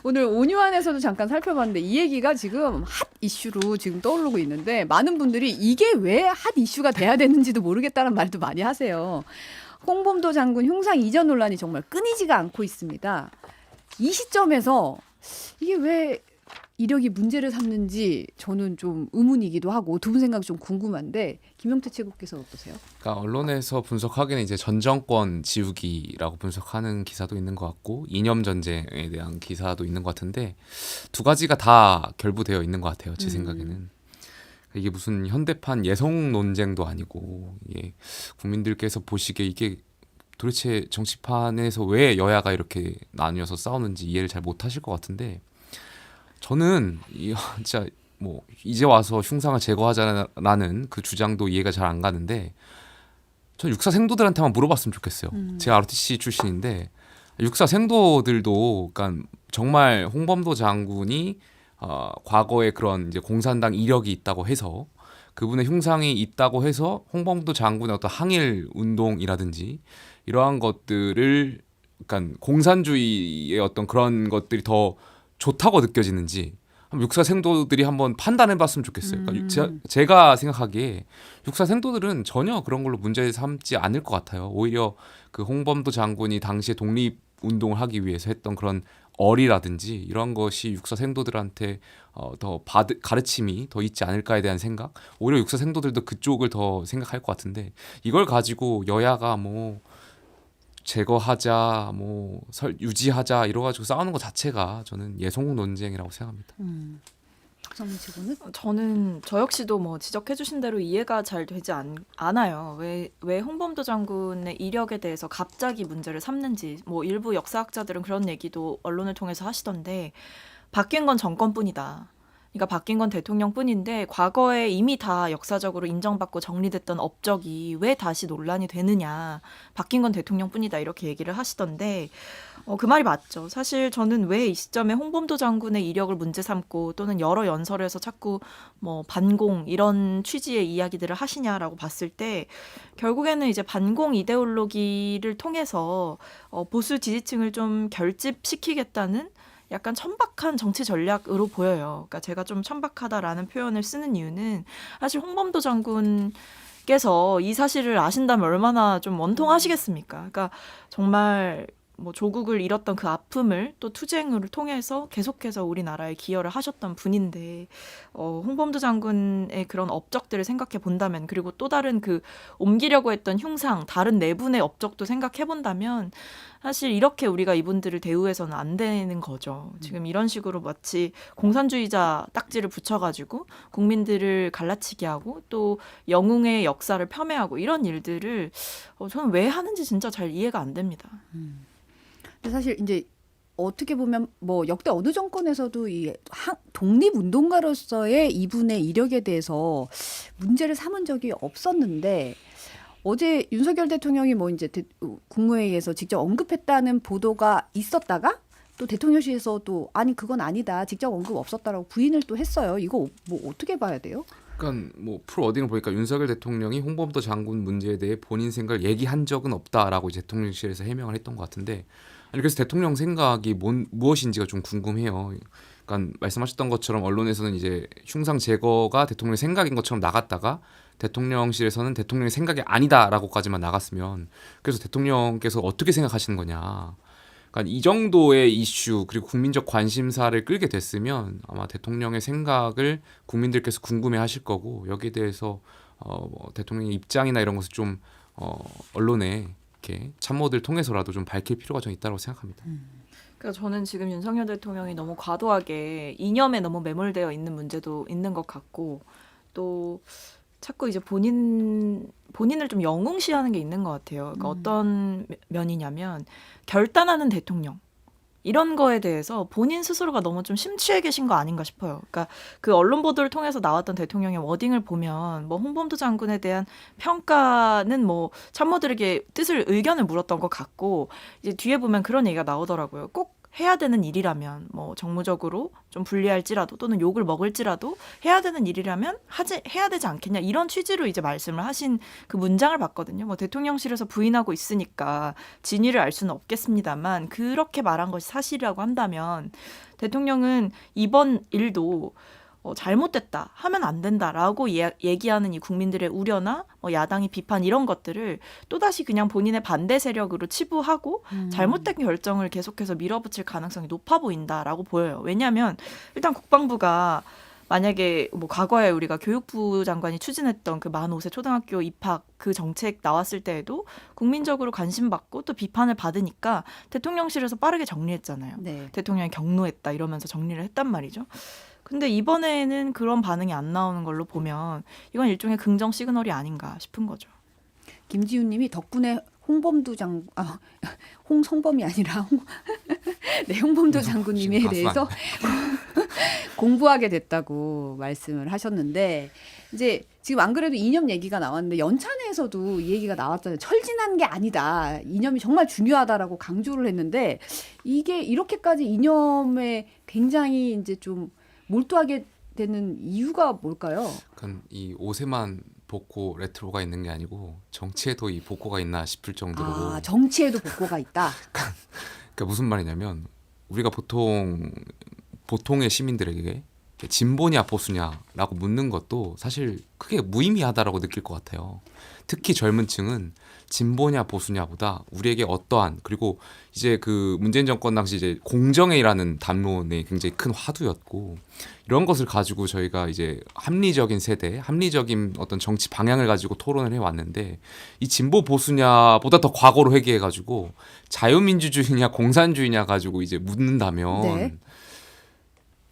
오늘 온유한에서도 잠깐 살펴봤는데 이 얘기가 지금 핫 이슈로 지금 떠오르고 있는데 많은 분들이 이게 왜 핫 이슈가 돼야 되는지도 모르겠다는 말도 많이 하세요. 홍범도 장군 흉상 이전 논란이 정말 끊이지가 않고 있습니다. 이 시점에서 이게 왜 이력이 문제를 삼는지 저는 좀 의문이기도 하고 두 분 생각 좀 궁금한데 김영태 최고께서 어떠세요? 그러니까 언론에서 분석하기는 이제 전 정권 지우기라고 분석하는 기사도 있는 것 같고 이념 전쟁에 대한 기사도 있는 것 같은데 두 가지가 다 결부되어 있는 것 같아요. 제 생각에는. 이게 무슨 현대판 예성 논쟁도 아니고 이게 국민들께서 보시기에 이게 도대체 정치판에서 왜 여야가 이렇게 나뉘어서 싸우는지 이해를 잘 못하실 것 같은데 저는 진짜 뭐 이제 와서 흉상을 제거하자라는 그 주장도 이해가 잘 안 가는데 전 육사 생도들한테만 물어봤으면 좋겠어요. 제가 ROTC 출신인데 육사 생도들도 그러니까 정말 홍범도 장군이 과거에 그런 이제 공산당 이력이 있다고 해서 그분의 흉상이 있다고 해서 홍범도 장군의 어떤 항일 운동이라든지 이러한 것들을 그러니까 공산주의의 어떤 그런 것들이 더 좋다고 느껴지는지 육사 생도들이 한번 판단해봤으면 좋겠어요. 그러니까 제가 생각하기에 육사 생도들은 전혀 그런 걸로 문제 삼지 않을 것 같아요. 오히려 그 홍범도 장군이 당시에 독립 운동을 하기 위해서 했던 그런 어리라든지 이런 것이 육사 생도들한테 더 가르침이 더 있지 않을까에 대한 생각. 오히려 육사 생도들도 그쪽을 더 생각할 것 같은데 이걸 가지고 여야가 뭐 제거하자, 뭐 유지하자 이러가지고 싸우는 것 자체가 저는 예성 논쟁이라고 생각합니다. 박성민 최고는? 저는 저 역시도 뭐 지적해주신 대로 이해가 잘 되지 않아요. 왜 홍범도 장군의 이력에 대해서 갑자기 문제를 삼는지 뭐 일부 역사학자들은 그런 얘기도 언론을 통해서 하시던데 바뀐 건 정권뿐이다. 그러니까 바뀐 건 대통령뿐인데 과거에 이미 다 역사적으로 인정받고 정리됐던 업적이 왜 다시 논란이 되느냐. 바뀐 건 대통령뿐이다 이렇게 얘기를 하시던데 그 말이 맞죠. 사실 저는 왜 이 시점에 홍범도 장군의 이력을 문제 삼고 또는 여러 연설에서 자꾸 뭐 반공 이런 취지의 이야기들을 하시냐라고 봤을 때 결국에는 이제 반공 이데올로기를 통해서 보수 지지층을 좀 결집시키겠다는 약간 천박한 정치 전략으로 보여요. 그러니까 제가 좀 천박하다라는 표현을 쓰는 이유는 사실 홍범도 장군께서 이 사실을 아신다면 얼마나 좀 원통하시겠습니까? 그러니까 정말 뭐 조국을 잃었던 그 아픔을 또 투쟁을 통해서 계속해서 우리나라에 기여를 하셨던 분인데 홍범도 장군의 그런 업적들을 생각해 본다면 그리고 또 다른 그 옮기려고 했던 흉상 다른 네 분의 업적도 생각해 본다면 사실 이렇게 우리가 이분들을 대우해서는 안 되는 거죠. 지금 이런 식으로 마치 공산주의자 딱지를 붙여가지고 국민들을 갈라치게 하고 또 영웅의 역사를 폄훼하고 이런 일들을 저는 왜 하는지 진짜 잘 이해가 안 됩니다. 근데 사실 이제 어떻게 보면 뭐 역대 어느 정권에서도 이 독립운동가로서의 이분의 이력에 대해서 문제를 삼은 적이 없었는데 어제 윤석열 대통령이 뭐 이제 국무회의에서 직접 언급했다는 보도가 있었다가 또 대통령실에서 또 아니 그건 아니다 직접 언급 없었다라고 부인을 또 했어요. 이거 뭐 어떻게 봐야 돼요? 그러니까 뭐 프로 어딩을 보니까 윤석열 대통령이 홍범도 장군 문제에 대해 본인 생각을 얘기한 적은 없다라고 이제 대통령실에서 해명을 했던 것 같은데 아니 그래서 대통령 생각이 무엇인지가 좀 궁금해요. 그러니까 말씀하셨던 것처럼 언론에서는 이제 흉상 제거가 대통령의 생각인 것처럼 나갔다가 대통령실에서는 대통령의 생각이 아니다라고까지만 나갔으면 그래서 대통령께서 어떻게 생각하시는 거냐. 그러니까 이 정도의 이슈 그리고 국민적 관심사를 끌게 됐으면 아마 대통령의 생각을 국민들께서 궁금해하실 거고 여기에 대해서 뭐 대통령의 입장이나 이런 것을 좀 언론에 이렇게 참모들 통해서라도 좀 밝힐 필요가 좀 있다고 생각합니다. 그러니까 저는 지금 윤석열 대통령이 너무 과도하게 이념에 너무 매몰되어 있는 문제도 있는 것 같고 또 자꾸 이제 본인을 좀 영웅시하는 게 있는 것 같아요. 그러니까 어떤 면이냐면 결단하는 대통령 이런 거에 대해서 본인 스스로가 너무 좀 심취해 계신 거 아닌가 싶어요. 그러니까 그 언론 보도를 통해서 나왔던 대통령의 워딩을 보면 뭐 홍범도 장군에 대한 평가는 뭐 참모들에게 의견을 물었던 것 같고 이제 뒤에 보면 그런 얘기가 나오더라고요. 꼭 해야 되는 일이라면 뭐 정무적으로 좀 불리할지라도 또는 욕을 먹을지라도 해야 되는 일이라면 해야 되지 않겠냐 이런 취지로 이제 말씀을 하신 그 문장을 봤거든요. 뭐 대통령실에서 부인하고 있으니까 진위를 알 수는 없겠습니다만 그렇게 말한 것이 사실이라고 한다면 대통령은 이번 일도 잘못됐다 하면 안 된다라고 얘기하는 이 국민들의 우려나 야당의 비판 이런 것들을 또다시 그냥 본인의 반대 세력으로 치부하고 잘못된 결정을 계속해서 밀어붙일 가능성이 높아 보인다라고 보여요. 왜냐하면 일단 국방부가 만약에 뭐 과거에 우리가 교육부 장관이 추진했던 그 만 5세 초등학교 입학 그 정책 나왔을 때에도 국민적으로 관심받고 또 비판을 받으니까 대통령실에서 빠르게 정리했잖아요. 네. 대통령이 경로했다 이러면서 정리를 했단 말이죠. 근데 이번에는 그런 반응이 안 나오는 걸로 보면 이건 일종의 긍정 시그널이 아닌가 싶은 거죠. 김지훈님이 덕분에 홍성범이 아니라 네, 홍범도 장군님에 지금 대해서 공부하게 됐다고 말씀을 하셨는데 이제 지금 안 그래도 이념 얘기가 나왔는데 연찬회에서도 이 얘기가 나왔잖아요. 철진한 게 아니다. 이념이 정말 중요하다라고 강조를 했는데 이게 이렇게까지 이념에 굉장히 이제 좀 몰두하게 되는 이유가 뭘까요? 그러니까 이 옷에만 복고 레트로가 있는 게 아니고 정치에도 이 복고가 있나 싶을 정도로. 아, 정치에도 복고가 있다. 그러니까 무슨 말이냐면 우리가 보통의 시민들에게 진보냐 보수냐라고 묻는 것도 사실 크게 무의미하다라고 느낄 것 같아요. 특히 젊은 층은 진보냐 보수냐보다 우리에게 어떠한 그리고 이제 그 문재인 정권 당시 이제 공정이라는 담론이 굉장히 큰 화두였고 이런 것을 가지고 저희가 이제 합리적인 세대, 합리적인 어떤 정치 방향을 가지고 토론을 해왔는데 이 진보 보수냐보다 더 과거로 회귀해가지고 자유민주주의냐 공산주의냐 가지고 이제 묻는다면 네.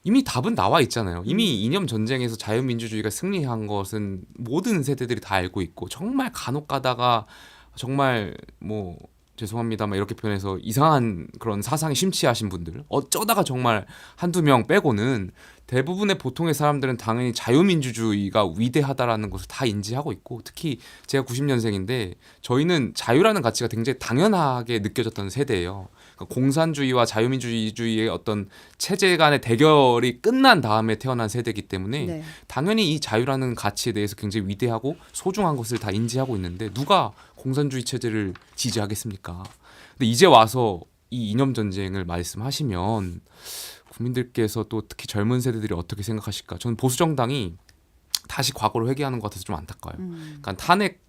이미 답은 나와 있잖아요. 이미 이념 전쟁에서 자유민주주의가 승리한 것은 모든 세대들이 다 알고 있고 정말 간혹 가다가 정말 뭐 죄송합니다만 이렇게 표현해서 이상한 그런 사상이 심취하신 분들 어쩌다가 정말 한두 명 빼고는 대부분의 보통의 사람들은 당연히 자유민주주의가 위대하다라는 것을 다 인지하고 있고 특히 제가 90년생인데 저희는 자유라는 가치가 굉장히 당연하게 느껴졌던 세대예요. 그러니까 공산주의와 자유민주주의의 어떤 체제 간의 대결이 끝난 다음에 태어난 세대이기 때문에 네. 당연히 이 자유라는 가치에 대해서 굉장히 위대하고 소중한 것을 다 인지하고 있는데 누가 공산주의 체제를 지지하겠습니까? 근데 이제 와서 이 이념 전쟁을 말씀하시면 국민들께서 또 특히 젊은 세대들이 어떻게 생각하실까? 저는 보수 정당이 다시 과거로 회귀하는 것 같아서 좀 안타까워요. 그러니까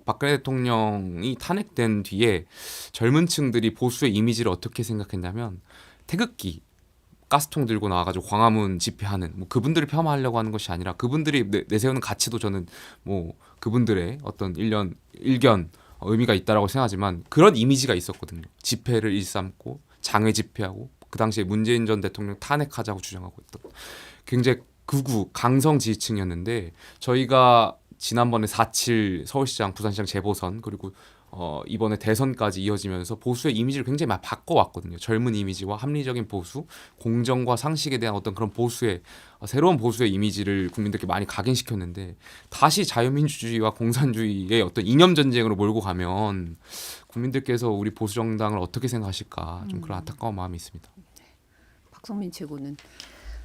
박근혜 대통령이 탄핵된 뒤에 젊은 층들이 보수의 이미지를 어떻게 생각했냐면 태극기 가스통 들고 나와가지고 광화문 집회하는 뭐 그분들을 폄하하려고 하는 것이 아니라 그분들이 내세우는 가치도 저는 뭐 그분들의 어떤 일견 의미가 있다라고 생각하지만 그런 이미지가 있었거든요. 집회를 일삼고 장외 집회하고 그 당시에 문재인 전 대통령 탄핵하자고 주장하고 있던 굉장히 극우 강성 지지층이었는데 저희가 지난번에 4.7 서울시장 부산시장 재보선 그리고 이번에 대선까지 이어지면서 보수의 이미지를 굉장히 많이 바꿔왔거든요. 젊은 이미지와 합리적인 보수, 공정과 상식에 대한 어떤 그런 보수의 새로운 보수의 이미지를 국민들께 많이 각인시켰는데 다시 자유민주주의와 공산주의의 어떤 이념 전쟁으로 몰고 가면 국민들께서 우리 보수 정당을 어떻게 생각하실까 좀 그런 안타까운 마음이 있습니다. 박성민 최고는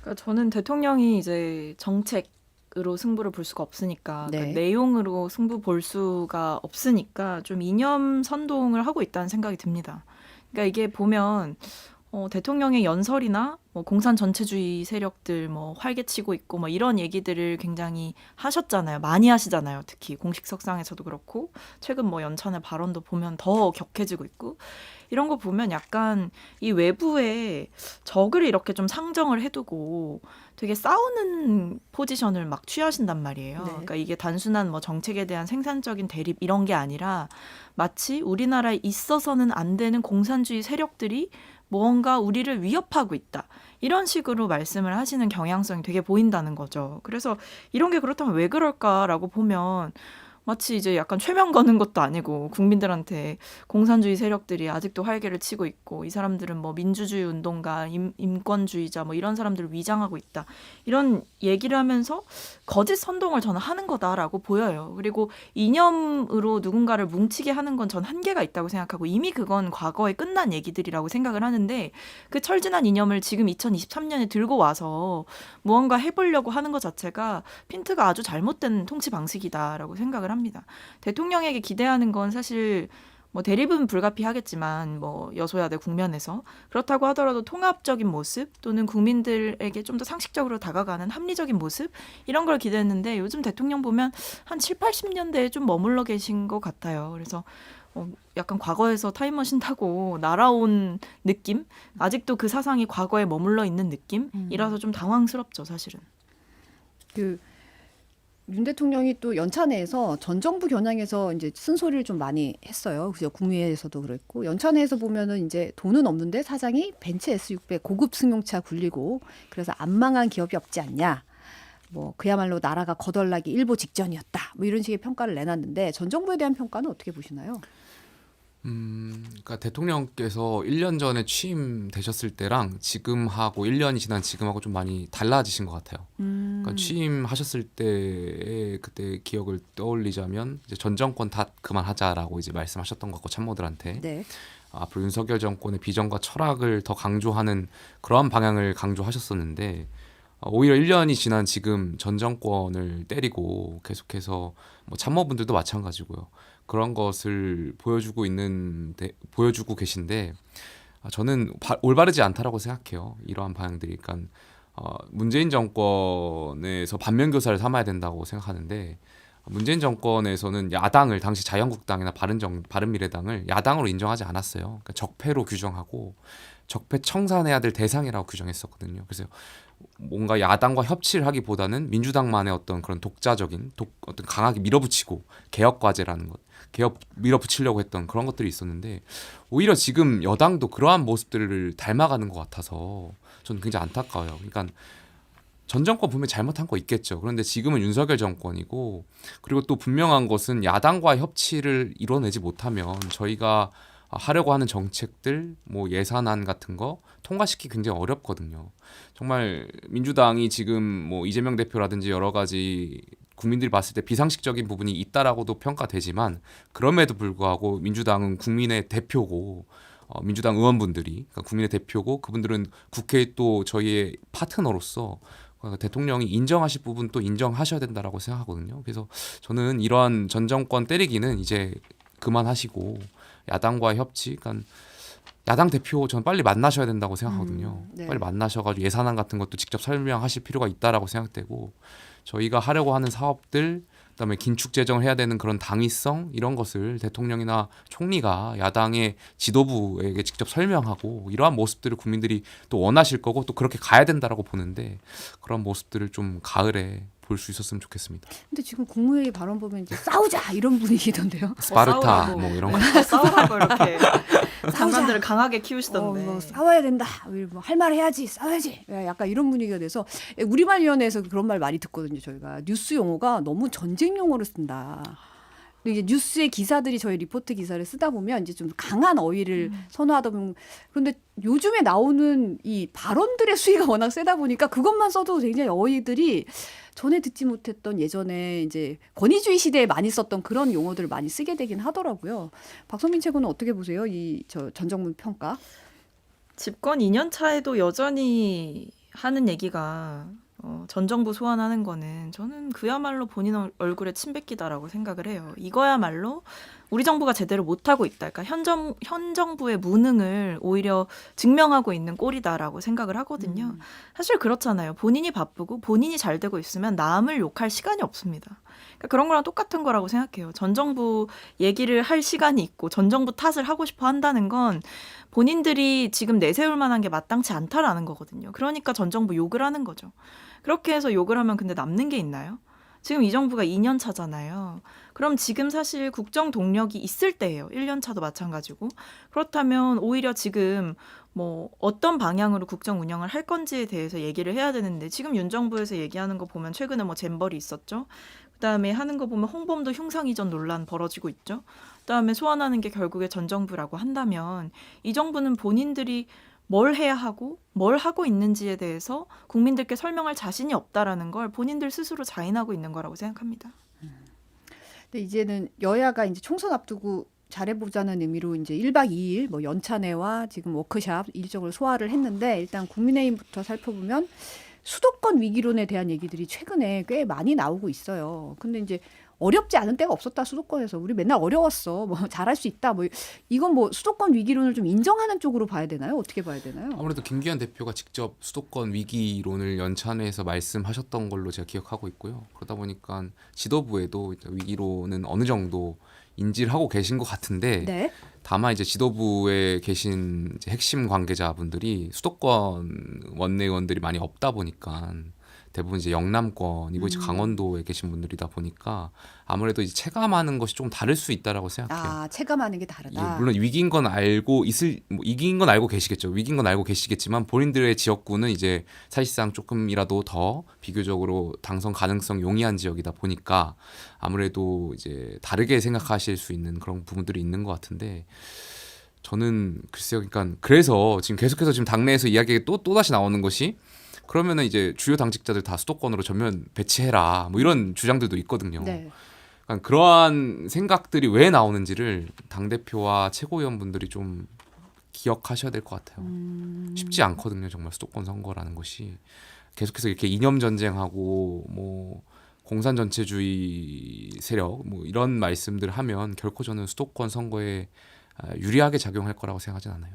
그러니까 저는 대통령이 이제 정책으로 승부를 볼 수가 없으니까 네. 그러니까 내용으로 승부 볼 수가 없으니까 좀 이념 선동을 하고 있다는 생각이 듭니다. 그러니까 이게 보면 대통령의 연설이나 뭐 공산 전체주의 세력들 뭐 활개치고 있고 뭐 이런 얘기들을 굉장히 하셨잖아요. 많이 하시잖아요. 특히 공식 석상에서도 그렇고 최근 뭐 연찬의 발언도 보면 더 격해지고 있고 이런 거 보면 약간 이 외부에 적을 이렇게 좀 상정을 해두고 되게 싸우는 포지션을 막 취하신단 말이에요. 네. 그러니까 이게 단순한 뭐 정책에 대한 생산적인 대립 이런 게 아니라 마치 우리나라에 있어서는 안 되는 공산주의 세력들이 뭔가 우리를 위협하고 있다. 이런 식으로 말씀을 하시는 경향성이 되게 보인다는 거죠. 그래서 이런 게 그렇다면 왜 그럴까라고 보면 마치 이제 약간 최면 거는 것도 아니고 국민들한테 공산주의 세력들이 아직도 활개를 치고 있고 이 사람들은 뭐 민주주의 운동가, 인권주의자 뭐 이런 사람들을 위장하고 있다. 이런 얘기를 하면서 거짓 선동을 저는 하는 거다라고 보여요. 그리고 이념으로 누군가를 뭉치게 하는 건 전 한계가 있다고 생각하고 이미 그건 과거에 끝난 얘기들이라고 생각을 하는데 그 철진한 이념을 지금 2023년에 들고 와서 무언가 해보려고 하는 것 자체가 핀트가 아주 잘못된 통치 방식이다라고 생각을 합니다. 대통령에게 기대하는 건 사실 뭐 대립은 불가피하겠지만 뭐 여소야대 국면에서 그렇다고 하더라도 통합적인 모습 또는 국민들에게 좀 더 상식적으로 다가가는 합리적인 모습 이런 걸 기대했는데 요즘 대통령 보면 한 7, 80년대에 좀 머물러 계신 것 같아요. 그래서 약간 과거에서 타임머신 타고 날아온 느낌? 아직도 그 사상이 과거에 머물러 있는 느낌이라서 좀 당황스럽죠, 사실은. 윤 대통령이 또 연차 내에서 전 정부 겨냥해서 이제 쓴소리를 좀 많이 했어요. 그래서 국무회에서도 그랬고 연차 내에서 보면은 이제 돈은 없는데 사장이 벤츠 S600 고급 승용차 굴리고 그래서 안 망한 기업이 없지 않냐. 뭐 그야말로 나라가 거덜나기 일보 직전이었다. 뭐 이런 식의 평가를 내놨는데 전 정부에 대한 평가는 어떻게 보시나요? 그러니까 대통령께서 1년 전에 취임되셨을 때랑 지금하고 1년이 지난 지금하고 좀 많이 달라지신 것 같아요. 그러니까 취임하셨을 때의 그때 기억을 떠올리자면 이제 전 정권 탓 그만하자라고 이제 말씀하셨던 것 같고 참모들한테 네. 앞으로 윤석열 정권의 비전과 철학을 더 강조하는 그러한 방향을 강조하셨었는데 오히려 1년이 지난 지금 전 정권을 때리고 계속해서 뭐 참모분들도 마찬가지고요. 그런 것을 보여주고 계신데 저는 올바르지 않다라고 생각해요. 이러한 방향들이. 그러니까 문재인 정권에서 반면교사를 삼아야 된다고 생각하는데 문재인 정권에서는 야당을 당시 자유한국당이나 바른미래당을 야당으로 인정하지 않았어요. 그러니까 적폐로 규정하고 적폐 청산해야 될 대상이라고 규정했었거든요. 그래서 뭔가 야당과 협치를 하기보다는 민주당만의 어떤 그런 독자적인 어떤 강하게 밀어붙이고 개혁 과제라는 것, 개혁 밀어붙이려고 했던 그런 것들이 있었는데 오히려 지금 여당도 그러한 모습들을 닮아가는 것 같아서 저는 굉장히 안타까워요. 그러니까 전 정권 분명히 잘못한 거 있겠죠. 그런데 지금은 윤석열 정권이고 그리고 또 분명한 것은 야당과 협치를 이뤄내지 못하면 저희가 하려고 하는 정책들, 뭐 예산안 같은 거 통과시키기 굉장히 어렵거든요. 정말 민주당이 지금 뭐 이재명 대표라든지 여러 가지 국민들이 봤을 때 비상식적인 부분이 있다라고도 평가되지만 그럼에도 불구하고 민주당은 국민의 대표고 민주당 의원분들이 그러니까 국민의 대표고 그분들은 국회의 또 저희의 파트너로서 그러니까 대통령이 인정하실 부분 또 인정하셔야 된다라고 생각하거든요. 그래서 저는 이러한 전 정권 때리기는 이제 그만하시고 야당과 협치, 그러니까 야당 대표 저는 빨리 만나셔야 된다고 생각하거든요. 네. 빨리 만나셔가지고 예산안 같은 것도 직접 설명하실 필요가 있다라고 생각되고 저희가 하려고 하는 사업들, 그다음에 긴축 재정을 해야 되는 그런 당위성 이런 것을 대통령이나 총리가 야당의 지도부에게 직접 설명하고 이러한 모습들을 국민들이 또 원하실 거고 또 그렇게 가야 된다라고 보는데 그런 모습들을 좀 가을에 볼 수 있었으면 좋겠습니다. 근데 지금 국무회의 발언 보면 이제 싸우자 이런 분위기던데요. 스파르타 싸우라고. 뭐 이런 거. 싸우라고 이렇게 장관들을 강하게 키우시던데. 뭐 싸워야 된다. 뭐 할 말 해야지. 싸워야지. 약간 이런 분위기가 돼서 우리말위원회에서 그런 말 많이 듣거든요. 저희가 뉴스 용어가 너무 전쟁 용어를 쓴다. 이게 뉴스의 기사들이 저희 리포트 기사를 쓰다 보면 이제 좀 강한 어휘를 선호하다 보면 그런데 요즘에 나오는 이 발언들의 수위가 워낙 세다 보니까 그것만 써도 굉장히 어휘들이 전에 듣지 못했던 예전에 이제 권위주의 시대에 많이 썼던 그런 용어들을 많이 쓰게 되긴 하더라고요. 박선민 최고는 어떻게 보세요? 이 전 정부 평가? 집권 2년 차에도 여전히 하는 얘기가 전 정부 소환하는 거는 저는 그야말로 본인 얼굴에 침 뱉기다라고 생각을 해요. 이거야말로 우리 정부가 제대로 못하고 있다. 그러니까 현 정부의 무능을 오히려 증명하고 있는 꼴이다라고 생각을 하거든요. 사실 그렇잖아요. 본인이 바쁘고 본인이 잘 되고 있으면 남을 욕할 시간이 없습니다. 그러니까 그런 거랑 똑같은 거라고 생각해요. 전 정부 얘기를 할 시간이 있고 전 정부 탓을 하고 싶어 한다는 건 본인들이 지금 내세울 만한 게 마땅치 않다라는 거거든요. 그러니까 전 정부 욕을 하는 거죠. 그렇게 해서 욕을 하면 근데 남는 게 있나요? 지금 이 정부가 2년 차잖아요. 그럼 지금 사실 국정 동력이 있을 때예요. 1년 차도 마찬가지고. 그렇다면 오히려 지금 뭐 어떤 방향으로 국정 운영을 할 건지에 대해서 얘기를 해야 되는데 지금 윤 정부에서 얘기하는 거 보면 최근에 뭐 잼버리 있었죠. 그다음에 하는 거 보면 홍범도 흉상 이전 논란 벌어지고 있죠. 그다음에 소환하는 게 결국에 전 정부라고 한다면 이 정부는 본인들이 뭘 해야 하고 뭘 하고 있는지에 대해서 국민들께 설명할 자신이 없다라는 걸 본인들 스스로 자인하고 있는 거라고 생각합니다. 근데 이제는 여야가 이제 총선 앞두고 잘해보자는 의미로 이제 1박 2일 뭐 연찬회와 지금 워크샵 일정을 소화를 했는데 일단 국민의힘부터 살펴보면 수도권 위기론에 대한 얘기들이 최근에 꽤 많이 나오고 있어요. 근데 이제 어렵지 않은 때가 없었다 수도권에서 우리 맨날 어려웠어 뭐 잘할 수 있다 뭐 이건 뭐 수도권 위기론을 좀 인정하는 쪽으로 봐야 되나요? 어떻게 봐야 되나요? 아무래도 김기현 대표가 직접 수도권 위기론을 연찬회에서 말씀하셨던 걸로 제가 기억하고 있고요. 그러다 보니까 지도부에도 위기론은 어느 정도 인지를 하고 계신 것 같은데 네. 다만 이제 지도부에 계신 이제 핵심 관계자분들이 수도권 원내의원들이 많이 없다 보니까 대부분 이제 영남권이고 이제 강원도에 계신 분들이다 보니까 아무래도 이제 체감하는 것이 좀 다를 수 있다라고 생각해요. 아 체감하는 게 예, 다르다. 물론 위기인 건 알고 이긴 건 알고 계시겠죠. 위기인 건 알고 계시겠지만 본인들의 지역구는 이제 사실상 조금이라도 더 비교적으로 당선 가능성 용이한 지역이다 보니까 아무래도 이제 다르게 생각하실 수 있는 그런 부분들이 있는 것 같은데 저는 글쎄요. 그러니까 그래서 지금 계속해서 지금 당내에서 이야기가 또 다시 나오는 것이 그러면은 이제 주요 당직자들 다 수도권으로 전면 배치해라 뭐 이런 주장들도 있거든요. 네. 그러니까 그러한 생각들이 왜 나오는지를 당 대표와 최고위원분들이 좀 기억하셔야 될 것 같아요. 쉽지 않거든요, 정말 수도권 선거라는 것이 계속해서 이렇게 이념 전쟁하고 뭐 공산 전체주의 세력 뭐 이런 말씀들 하면 결코 저는 수도권 선거에 유리하게 작용할 거라고 생각하진 않아요.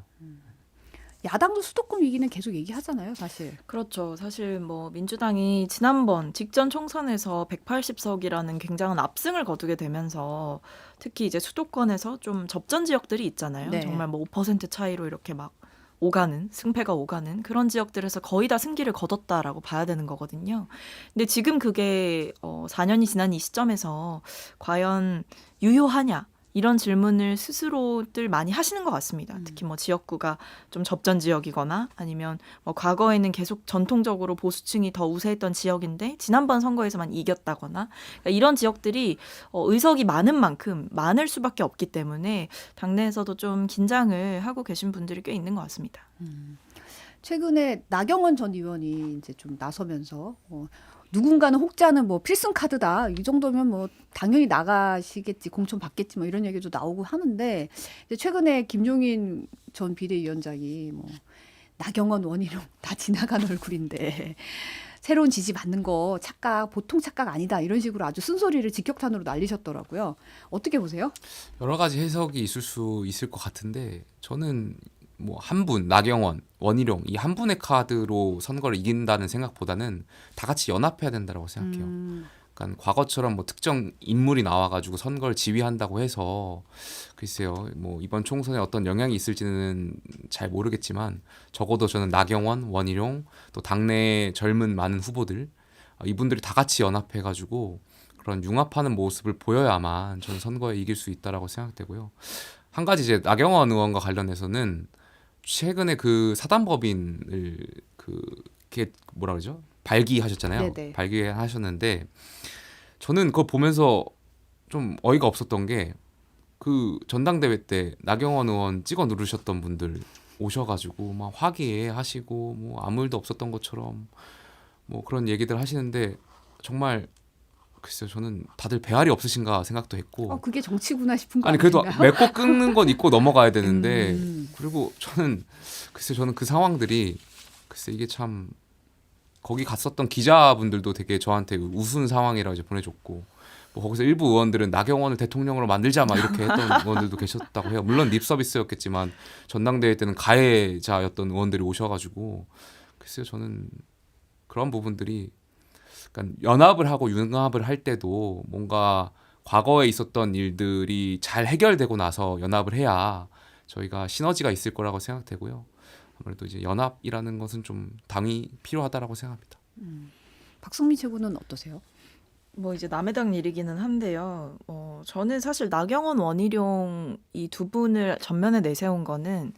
야당도 수도권 위기는 계속 얘기하잖아요, 사실. 그렇죠. 사실 뭐 민주당이 지난번 직전 총선에서 180석이라는 굉장한 압승을 거두게 되면서 특히 이제 수도권에서 좀 접전 지역들이 있잖아요. 네. 정말 뭐 5% 차이로 이렇게 막 오가는 승패가 오가는 그런 지역들에서 거의 다 승기를 거뒀다라고 봐야 되는 거거든요. 근데 지금 그게 4년이 지난 이 시점에서 과연 유효하냐? 이런 질문을 스스로들 많이 하시는 것 같습니다. 특히 뭐 지역구가 좀 접전 지역이거나 아니면 뭐 과거에는 계속 전통적으로 보수층이 더 우세했던 지역인데 지난번 선거에서만 이겼다거나 그러니까 이런 지역들이 의석이 많은 만큼 많을 수밖에 없기 때문에 당내에서도 좀 긴장을 하고 계신 분들이 꽤 있는 것 같습니다. 최근에 나경원 전 의원이 이제 좀 나서면서 누군가는 혹자는 뭐 필승 카드다 이 정도면 뭐 당연히 나가시겠지 공천 받겠지 뭐 이런 얘기도 나오고 하는데 이제 최근에 김종인 전 비대위원장이 뭐 나경원 원희룡 다 지나간 얼굴인데 새로운 지지 받는 거 착각 보통 착각 아니다 이런 식으로 아주 쓴소리를 직격탄으로 날리셨더라고요. 어떻게 보세요? 여러 가지 해석이 있을 수 있을 것 같은데 저는 뭐 한 분, 나경원, 원희룡 이 한 분의 카드로 선거를 이긴다는 생각보다는 다 같이 연합해야 된다고 생각해요. 그러니까 과거처럼 뭐 특정 인물이 나와가지고 선거를 지휘한다고 해서 글쎄요, 뭐 이번 총선에 어떤 영향이 있을지는 잘 모르겠지만 적어도 저는 나경원, 원희룡 또 당내 젊은 많은 후보들 이분들이 다 같이 연합해가지고 그런 융합하는 모습을 보여야만 저는 선거에 이길 수 있다라고 생각되고요. 한 가지 이제 나경원 의원과 관련해서는 최근에 그 사단법인을 그게 뭐라 그러죠? 발기하셨잖아요. 네네. 발기하셨는데 저는 그거 보면서 좀 어이가 없었던 게 그 전당대회 때 나경원 의원 찍어 누르셨던 분들 오셔가지고 막 화기애애하시고 뭐 아무 일도 없었던 것처럼 뭐 그런 얘기들 하시는데 정말 글쎄요 저는 다들 배알이 없으신가 생각도 했고 그게 정치구나 싶은 거 아니 그래도 아닌가요? 맺고 끊는 건 있고 넘어가야 되는데 그리고 저는 그 상황들이 글쎄 이게 참 거기 갔었던 기자분들도 되게 저한테 우스운 상황이라고 이제 보내줬고 뭐 거기서 일부 의원들은 나경원을 대통령으로 만들자 막 이렇게 했던 의원들도 계셨다고 해요. 물론 립 서비스였겠지만 전당대회 때는 가해자였던 의원들이 오셔가지고 글쎄요 저는 그런 부분들이 그러니까 연합을 하고 융합을 할 때도 뭔가 과거에 있었던 일들이 잘 해결되고 나서 연합을 해야 저희가 시너지가 있을 거라고 생각되고요. 아무래도 이제 연합이라는 것은 좀 당이 필요하다라고 생각합니다. 박성민 최고는 어떠세요? 뭐 이제 남의 당 일이기는 한데요. 저는 사실 나경원, 원희룡 이 두 분을 전면에 내세운 거는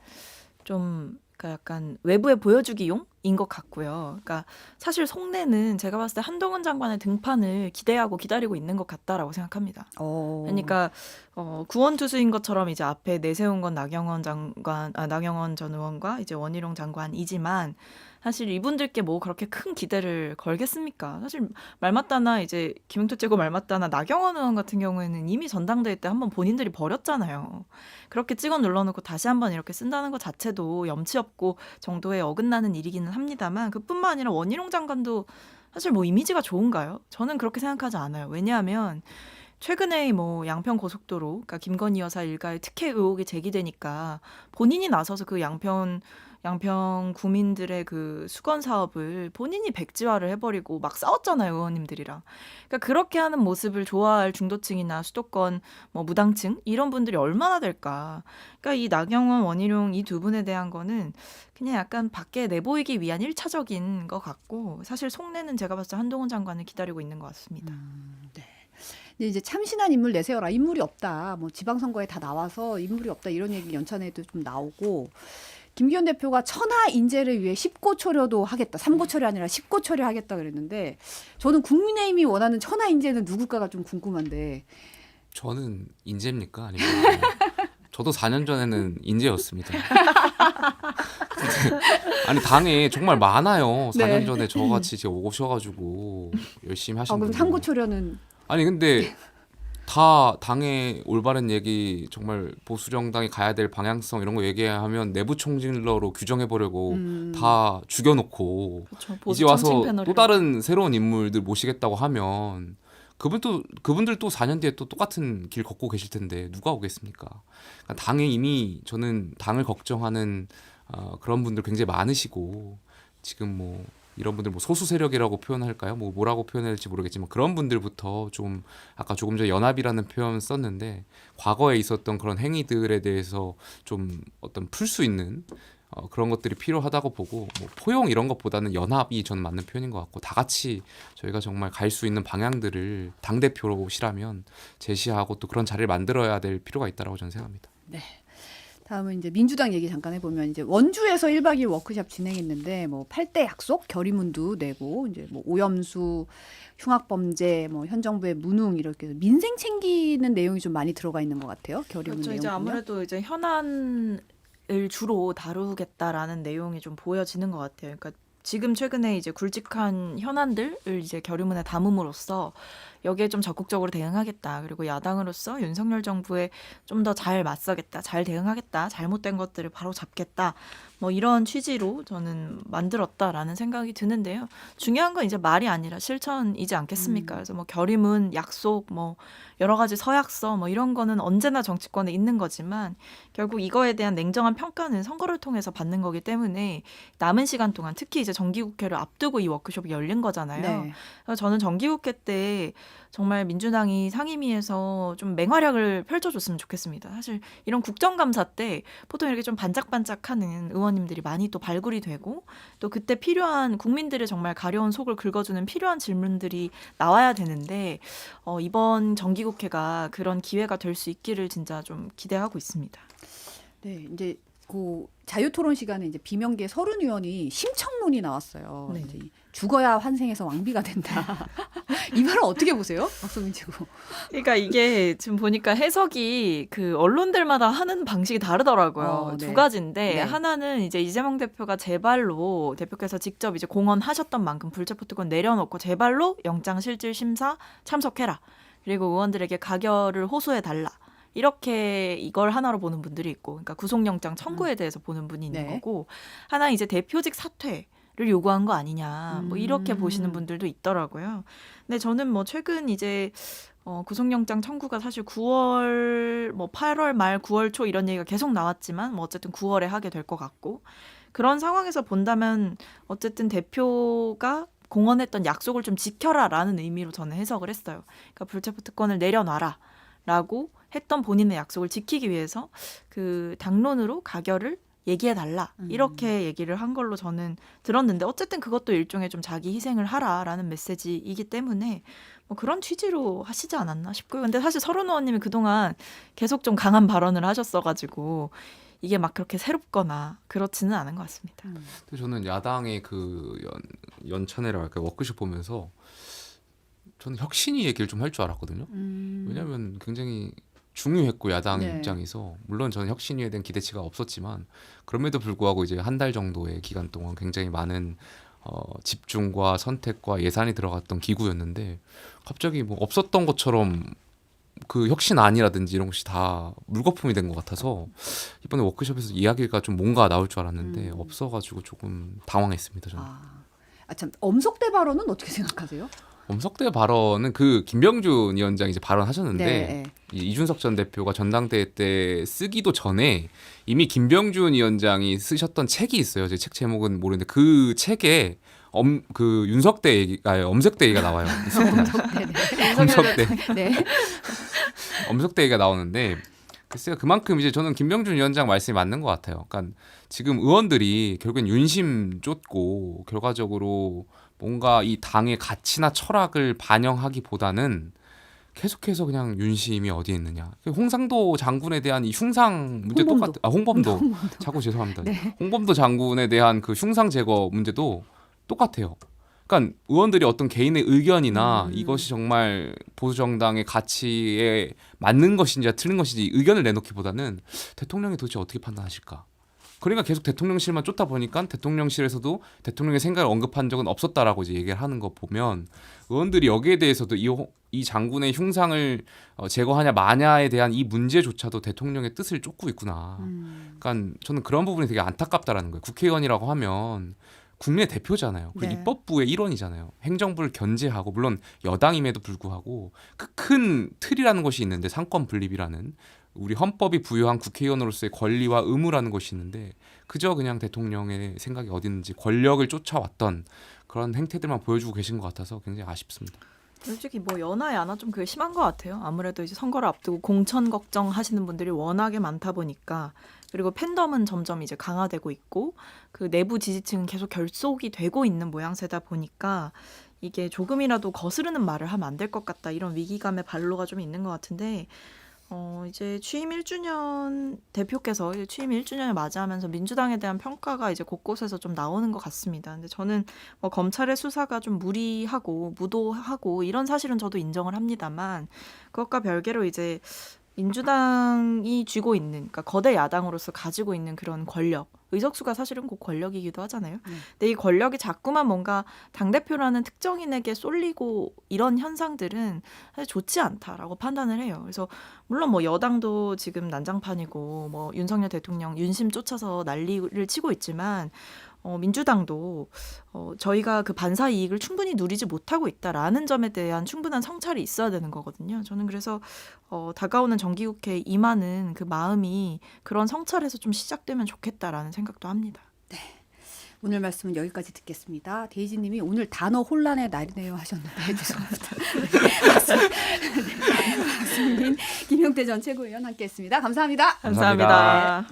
좀 그러니까 약간 외부에 보여주기용 것 같고요. 그러니까 사실 속내는 제가 봤을 때 한동훈 장관의 등판을 기대하고 기다리고 있는 것 같다라고 생각합니다. 그러니까 구원 투수인 것처럼 이제 앞에 내세운 건 나경원 전 의원과 이제 원희룡 장관이지만 사실 이분들께 뭐 그렇게 큰 기대를 걸겠습니까? 사실 말맞다나 이제 김용태 째고 말맞다나 나경원 의원 같은 경우에는 이미 전당대회 때 한번 본인들이 버렸잖아요. 그렇게 찍어 눌러놓고 다시 한번 이렇게 쓴다는 것 자체도 염치 없고 정도에 어긋나는 일이기는 합니다만 그뿐만 아니라 원희룡 장관도 사실 뭐 이미지가 좋은가요? 저는 그렇게 생각하지 않아요. 왜냐하면 최근에 뭐 양평 고속도로, 그러니까 김건희 여사 일가의 특혜 의혹이 제기되니까 본인이 나서서 그 양평 구민들의 그 수건 사업을 본인이 백지화를 해버리고 막 싸웠잖아요, 의원님들이랑. 그러니까 그렇게 하는 모습을 좋아할 중도층이나 수도권 뭐 무당층 이런 분들이 얼마나 될까. 그러니까 이 나경원, 원희룡 이 두 분에 대한 거는 그냥 약간 밖에 내보이기 위한 1차적인 것 같고 사실 속내는 제가 봤을 때 한동훈 장관을 기다리고 있는 것 같습니다. 네. 근데 이제 참신한 인물 내세워라. 인물이 없다. 뭐 지방선거에 다 나와서 인물이 없다. 이런 얘기 연찬에도 좀 나오고 김기현 대표가 천하 인재를 위해 10고 초려도 하겠다. 3고 초려 아니라 10고 초려하겠다 그랬는데 저는 국민의힘이 원하는 천하 인재는 누굴까가 좀 궁금한데. 저는 인재입니까? 아니면 저도 4년 전에는 인재였습니다. 아니 당에 정말 많아요. 4년 네. 전에 저같이 제가 오셔가지고 열심히 하신 그럼 분들. 3고 초려는 아니 근데 다 당의 올바른 얘기 정말 보수 정당이 가야 될 방향성 이런 거 얘기하면 내부 총질러로 규정해 보려고 다 죽여놓고 그렇죠. 이제 와서 또 다른 새로운 인물들 모시겠다고 하면 그분들 또 4년 뒤에 또 똑같은 길 걷고 계실 텐데 누가 오겠습니까? 그러니까 당에 이미 저는 당을 걱정하는 그런 분들 굉장히 많으시고 지금 뭐 이런 분들 뭐 소수 세력이라고 표현할까요? 뭐 뭐라고 표현해야 될지 모르겠지만 그런 분들부터 좀 아까 조금 전에 연합이라는 표현 썼는데 과거에 있었던 그런 행위들에 대해서 좀 어떤 풀 수 있는 그런 것들이 필요하다고 보고 뭐 포용 이런 것보다는 연합이 저는 맞는 표현인 것 같고 다 같이 저희가 정말 갈 수 있는 방향들을 당 대표로시라면 제시하고 또 그런 자리를 만들어야 될 필요가 있다라고 저는 생각합니다. 네. 다음은 이제 민주당 얘기 잠깐 해보면 이제 원주에서 1박 2일 워크숍 진행했는데 뭐 8대 약속 결의문도 내고 이제 뭐 오염수 흉악범죄 뭐 현 정부의 무능 이렇게 민생 챙기는 내용이 좀 많이 들어가 있는 것 같아요. 결의문 그렇죠. 내용 이제 보면. 아무래도 이제 현안을 주로 다루겠다라는 내용이 좀 보여지는 것 같아요. 그러니까 지금 최근에 이제 굵직한 현안들을 이제 결의문에 담음으로써 여기에 좀 적극적으로 대응하겠다. 그리고 야당으로서 윤석열 정부에 좀 더 잘 맞서겠다. 잘 대응하겠다. 잘못된 것들을 바로 잡겠다. 뭐 이런 취지로 저는 만들었다라는 생각이 드는데요. 중요한 건 이제 말이 아니라 실천이지 않겠습니까? 그래서 뭐 결의문, 약속, 뭐 여러 가지 서약서 뭐 이런 거는 언제나 정치권에 있는 거지만 결국 이거에 대한 냉정한 평가는 선거를 통해서 받는 거기 때문에 남은 시간 동안 특히 이제 정기국회를 앞두고 이 워크숍이 열린 거잖아요. 네. 그래서 저는 정기국회 때 정말 민주당이 상임위에서 좀 맹활약을 펼쳐줬으면 좋겠습니다. 사실 이런 국정감사 때 보통 이렇게 좀 반짝반짝하는 의원님들이 많이 또 발굴이 되고 또 그때 필요한 국민들의 정말 가려운 속을 긁어주는 필요한 질문들이 나와야 되는데 이번 정기국회가 그런 기회가 될 수 있기를 진짜 좀 기대하고 있습니다. 네, 이제 그 자유토론 시간에 이제 비명계 서른 의원이 심청론이 나왔어요. 네. 이제 죽어야 환생해서 왕비가 된다. 이 말은 어떻게 보세요, 박수민 지구? 그러니까 이게 지금 보니까 해석이 그 언론들마다 하는 방식이 다르더라고요. 네. 두 가지인데 네. 하나는 이제 이재명 대표가 제 발로 대표께서 직접 이제 공언하셨던 만큼 불체포특권 내려놓고 제 발로 영장실질심사 참석해라. 그리고 의원들에게 가결을 호소해 달라. 이렇게 이걸 하나로 보는 분들이 있고, 그러니까 구속영장 청구에 대해서 보는 분이 있는 네. 거고, 하나 이제 대표직 사퇴를 요구한 거 아니냐, 뭐 이렇게 보시는 분들도 있더라고요. 근데 저는 뭐 최근 이제 구속영장 청구가 사실 9월, 뭐 8월 말 9월 초 이런 얘기가 계속 나왔지만, 뭐 어쨌든 9월에 하게 될 것 같고, 그런 상황에서 본다면 어쨌든 대표가 공언했던 약속을 좀 지켜라라는 의미로 저는 해석을 했어요. 그러니까 불체포 특권을 내려놔라라고 했던 본인의 약속을 지키기 위해서 그 당론으로 가결을 얘기해달라 이렇게 얘기를 한 걸로 저는 들었는데 어쨌든 그것도 일종의 좀 자기 희생을 하라라는 메시지이기 때문에 뭐 그런 취지로 하시지 않았나 싶고요. 근데 사실 서른 의원님이 그동안 계속 좀 강한 발언을 하셨어가지고 이게 막 그렇게 새롭거나 그렇지는 않은 것 같습니다. 근데 저는 야당의 그 연찬회라 할까 워크숍 보면서 저는 혁신이 얘기를 좀 할 줄 알았거든요. 왜냐하면 굉장히 중요했고 야당 네. 입장에서 물론 저는 혁신위에 대한 기대치가 없었지만 그럼에도 불구하고 이제 한 달 정도의 기간 동안 굉장히 많은 집중과 선택과 예산이 들어갔던 기구였는데 갑자기 뭐 없었던 것처럼 그 혁신 안이라든지 이런 것이 다 물거품이 된 것 같아서 이번에 워크숍에서 이야기가 좀 뭔가 나올 줄 알았는데 없어가지고 조금 당황했습니다. 저는. 참 엄석대 발언은 어떻게 생각하세요? 엄석대 발언은 그 김병준 위원장이 이제 발언하셨는데 네. 이준석 전 대표가 전당대회 때 쓰기도 전에 이미 김병준 위원장이 쓰셨던 책이 있어요. 제 책 제목은 모르는데 그 책에 그 윤석대 엄석대 얘기가 나와요. 엄석대. 네. 엄석대 얘기가 나오는데 글쎄요. 그만큼 이제 저는 김병준 위원장 말씀이 맞는 것 같아요. 그러니까 지금 의원들이 결국엔 윤심 쫓고 결과적으로 뭔가 이 당의 가치나 철학을 반영하기보다는 계속해서 그냥 윤심이 어디에 있느냐. 홍상도 장군에 대한 이 흉상 문제 홍범도. 홍범도. 자꾸 죄송합니다. 네. 홍범도 장군에 대한 그 흉상 제거 문제도 똑같아요. 그러니까 의원들이 어떤 개인의 의견이나 이것이 정말 보수 정당의 가치에 맞는 것인지 틀린 것인지 의견을 내놓기보다는 대통령이 도대체 어떻게 판단하실까? 그러니까 계속 대통령실만 쫓다 보니까 대통령실에서도 대통령의 생각을 언급한 적은 없었다라고 이제 얘기를 하는 거 보면 의원들이 여기에 대해서도 이 장군의 흉상을 제거하냐 마냐에 대한 이 문제조차도 대통령의 뜻을 쫓고 있구나. 그러니까 저는 그런 부분이 되게 안타깝다라는 거예요. 국회의원이라고 하면 국민의 대표잖아요. 그리고 네. 입법부의 일원이잖아요. 행정부를 견제하고 물론 여당임에도 불구하고 그 큰 틀이라는 것이 있는데 상권 분립이라는 우리 헌법이 부여한 국회의원으로서의 권리와 의무라는 것이 있는데 그저 그냥 대통령의 생각이 어디 있는지 권력을 쫓아왔던 그런 행태들만 보여주고 계신 것 같아서 굉장히 아쉽습니다. 솔직히 뭐 연하 야나 좀 그게 심한 것 같아요. 아무래도 이제 선거를 앞두고 공천 걱정하시는 분들이 워낙에 많다 보니까 그리고 팬덤은 점점 이제 강화되고 있고 그 내부 지지층은 계속 결속이 되고 있는 모양새다 보니까 이게 조금이라도 거스르는 말을 하면 안 될 것 같다 이런 위기감의 발로가 좀 있는 것 같은데 이제 취임 1주년 대표께서 이제 취임 1주년을 맞이하면서 민주당에 대한 평가가 이제 곳곳에서 좀 나오는 것 같습니다. 근데 저는 뭐 검찰의 수사가 좀 무리하고 무도하고 이런 사실은 저도 인정을 합니다만 그것과 별개로 이제 민주당이 쥐고 있는 그러니까 거대 야당으로서 가지고 있는 그런 권력 의석수가 사실은 곧 권력이기도 하잖아요. 근데 이 권력이 자꾸만 뭔가 당대표라는 특정인에게 쏠리고 이런 현상들은 사실 좋지 않다라고 판단을 해요. 그래서 물론 뭐 여당도 지금 난장판이고 뭐 윤석열 대통령 윤심 쫓아서 난리를 치고 있지만 민주당도 저희가 그 반사 이익을 충분히 누리지 못하고 있다라는 점에 대한 충분한 성찰이 있어야 되는 거거든요. 저는 그래서 다가오는 정기국회에 임하는 그 마음이 그런 성찰에서 좀 시작되면 좋겠다라는 생각도 합니다. 오늘 말씀은 여기까지 듣겠습니다. 데이지님이 오늘 단어 혼란의 날이네요 하셨는데 죄송합니다. 박수민 김용태 전 최고위원 함께했습니다. 감사합니다. 감사합니다.